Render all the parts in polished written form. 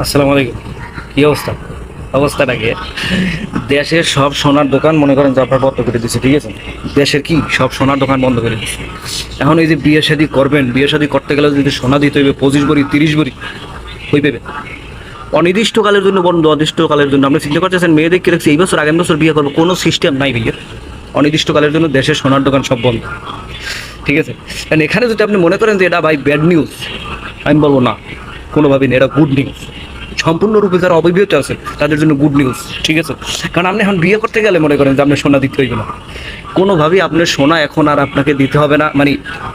আসসালামু আলাইকুম। কি অবস্থা? অবস্থাটা কি? দেশের সব সোনার দোকান মনে করেন যে আপনার বন্ধ করে দিচ্ছে, ঠিক আছে? দেশের কি সব সোনার দোকান বন্ধ করে দিচ্ছে। এখন এই যে বিয়ে শাদী করবেন, বিয়ে শাদী করতে গেলে যদি সোনা দিতে হইবে 25 ভরি 30 ভরি হই পেবে। অনির্দিষ্টকালের জন্য বন্ধ, অনির্দিষ্টকালের জন্য আপনি চিন্তা করতেছেন মেয়েদের কি রাখছে এই বছর আগামী বছর বিয়ে করবো, কোনো সিস্টেম নাই বিয়ের। অনির্দিষ্টকালের জন্য দেশের সোনার দোকান সব বন্ধ, ঠিক আছে? কারণ এখানে যদি আপনি মনে করেন যে এটা ভাই ব্যাড নিউজ, আমি বলবো না, কোনোভাবেই না, এটা গুড নিউজ। সম্পূর্ণরূপে যারা অবিবাহিত আছে তাদের জন্য গুড নিউজ, ঠিক আছে? কারণ আপনি এখন বিয়ে করতে গেলে মনে করেন যে আপনার সোনা দিতে হইবে না, কোনোভাবেই আপনার সোনা এখন আর আপনাকে দিতে হবে না। মানে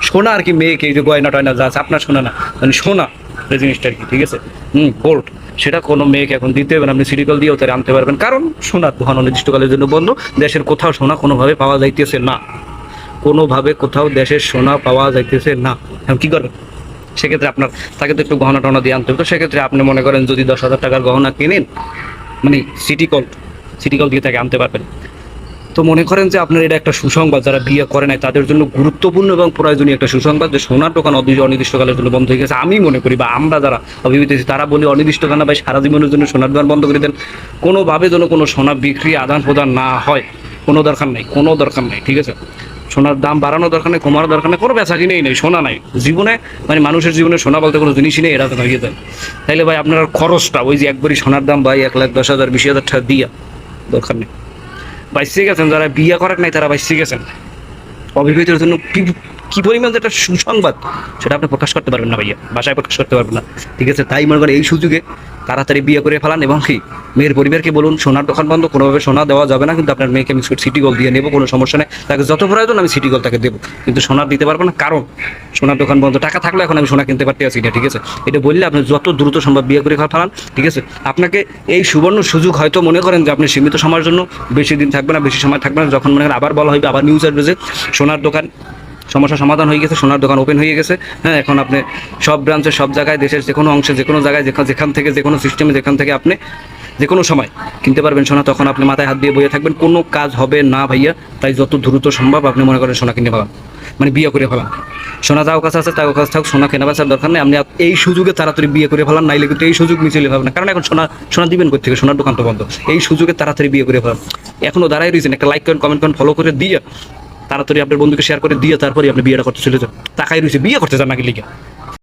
সোনা আর কি, মেয়েকে এই যে গয়না টয়না যা আছে আপনার সোনা না, মানে সোনা এই জিনিসটা আর কি, ঠিক আছে? গোল্ড, সেটা কোনো মেয়েকে এখন দিতে হবে না। আপনি সিটি কল দিয়েও তারা আনতে পারবেন, কারণ সোনার দোকান অনির্দিষ্টকালের জন্য বন্ধ। দেশের কোথাও সোনা কোনোভাবে পাওয়া যাইতেছে না, কোনোভাবে কোথাও দেশের সোনা পাওয়া যাইতেছে না। এখন কী করবেন? সেক্ষেত্রে আপনার তাকে তো একটু গহনা টহনা দিয়ে আনতে হবে। তো সেক্ষেত্রে আপনি মনে করেন যদি 10,000 টাকার গহনা কিনেন, মানে সিটি কল দিয়ে তাকে আনতে পারবেন। তো মনে করেন যে আপনার এটা একটা সুসংবাদ, যারা বিয়ে করে নাই তাদের জন্য গুরুত্বপূর্ণ এবং প্রয়োজনীয় একটা সুসংবাদ, যে সোনার দোকান অনির্দিষ্টকালের জন্য বন্ধ হয়ে গেছে। আমি মনে করি, বা আমরা যারা অভিহিত তারা বলি অনির্দিষ্টকাল না ভাই, সারা জীবনের জন্য সোনার দোকান বন্ধ করে দেন। কোনোভাবে যেন কোনো সোনা বিক্রি আদান প্রদান না হয়, কোনো দরকার নেই, কোনো দরকার নেই, ঠিক আছে? সোনার দাম বাড়ানোর দরকার নেই, কমানোর দরকার নেই, কোনো বেচা কিনেই নেই, সোনা নাই জীবনে। মানে মানুষের জীবনে সোনা বলতে কোনো জিনিসই নেই, এরা তো হয়ে যায়। তাইলে ভাই আপনার খরচটা ওই যে একবারই সোনার দাম ভাই 1,10,000 20,000 টাকা দিয়া দরকার নেই। বাইসে গেছেন যারা বিয়ে করেন নাই, তারা বাইসে গেছেন। অবিবাহিতের জন্য কি পরিমাণ যে একটা সুসংবাদ, সেটা আপনি প্রকাশ করতে পারবেন না ভাইয়া, বাসায় প্রকাশ করতে পারবেন না, ঠিক আছে? তাই মনে করেন এই সুযোগে তাড়াতাড়ি বিয়ে করে ফেলান। এবং কি মেয়ের পরিবারকে বলুন সোনার দোকান বন্ধ, কোনোভাবে সোনা দেওয়া যাবে না, কিন্তু আপনার মেয়েকে আমি সিটি গোল্ড দিয়ে নেবো, কোনো সমস্যা নেই। তাকে যত প্রয়োজন আমি সিটি গোল্ড তাকে দেবো, কিন্তু সোনার দিতে পারবো না, কারণ সোনার দোকান বন্ধ। টাকা থাকলে এখন আমি সোনা কিনতে পারতে আছি না, ঠিক আছে? এটা বললে আপনি যত দ্রুত সম্ভব বিয়ে করে ফেলান, ঠিক আছে? আপনাকে এই সুবর্ণ সুযোগ হয়তো মনে করেন যে আপনি সীমিত সময়ের জন্য, বেশি দিন থাকবে না, বেশি সময় থাকবে না। যখন মনে করেন আবার বলা হবে, আবার নিউজ আসবে যে সোনার দোকান সমস্যা সমাধান হয়ে গেছে, সোনার দোকান ওপেন হয়ে গেছে, হ্যাঁ, এখন আপনি সব ব্রাঞ্চে সব জায়গায়, দেশের যে কোনো অংশে, যে কোনো জায়গায়, যেখান থেকে, যে কোনো সিস্টেমে, যেখান থেকে আপনি যে কোনো সময় কিনতে পারবেন সোনা, তখন আপনি মাথায় হাত দিয়ে বইয়ে থাকবেন, কোনো কাজ হবে না ভাইয়া। তাই যত দ্রুত সম্ভব আপনি মনে করেন সোনা কিনে ফেলান, মানে বিয়ে করে ফেলান। সোনা যাও কাছে আছে তাও কাছে থাক, সোনা কেনা বেচার দরকার নেই। আপনি এই সুযোগে তাড়াতাড়ি বিয়ে করে ফেলান, নাইলে কিন্তু এই সুযোগ মিছিলে হবে না। কারণ এখন সোনা দিবেন কোথেকে, সোনার দোকান তো বন্ধ। এই সুযোগে তাড়াতাড়ি বিয়ে করে ফেলান। এখনও দাঁড়াই রয়েছেন, একটা লাইক করেন, কমেন্ট করেন, ফলো করে দিয়ে তাড়াতাড়ি আপনার বন্ধুকে শেয়ার করে দিয়ে তারপরে আপনি বিয়েটা করতে চলে যান। তাকাই রয়েছে বিয়ে করতে যান নাকি লিখে।